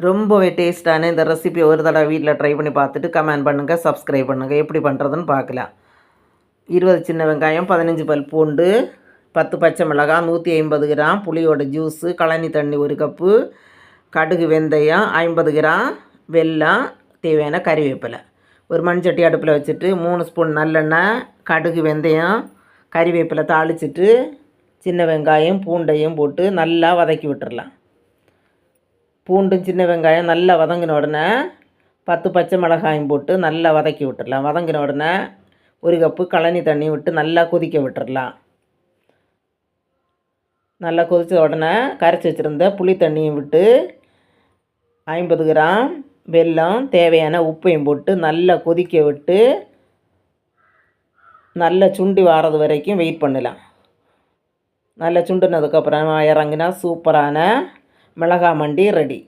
ரொம்பவே டேஸ்ட்டான இந்த ரெசிபி ஒரு தடவை வீட்டில் ட்ரை பண்ணி பார்த்துட்டு கமெண்ட் பண்ணுங்கள், சப்ஸ்கிரைப் பண்ணுங்கள். எப்படி பண்ணுறதுன்னு பார்க்கலாம். 20 சின்ன வெங்காயம், 15 பல் பூண்டு, 10 பச்சை மிளகாய், 150 கிராம் புளியோட ஜூஸு, கழனி தண்ணி 1 கப்பு, கடுகு, வெந்தயம் 50 கிராம், வெல்லம், தேவையான கறிவேப்பிலை. ஒரு மண்சட்டி அடுப்பில் வச்சுட்டு 3 ஸ்பூன் நல்லெண்ணெய், கடுகு, வெந்தயம், கறிவேப்பிலை தாளிச்சிட்டு சின்ன வெங்காயம் பூண்டையும் போட்டு நல்லா வதக்கி விட்டுடலாம். பூண்டும் சின்ன வெங்காயம் நல்லா வதங்கின உடனே 10 பச்சை மிளகாயும் போட்டு நல்லா வதக்கி விட்டுடலாம். வதங்கின உடனே 1 கப்பு கழனி தண்ணி விட்டு நல்லா கொதிக்க விட்டுடலாம். நல்லா கொதித்த உடனே கரைச்சி வச்சுருந்த புளி தண்ணியும் விட்டு 50 கிராம் வெல்லம், தேவையான உப்பையும் போட்டு நல்லா கொதிக்க விட்டு நல்லா சுண்டி வாரது வரைக்கும் வெயிட் பண்ணலாம். நல்லா சுண்டுனதுக்கப்புறம் இறங்கினா சூப்பரான மிளகாய் மண்டி ரெடி.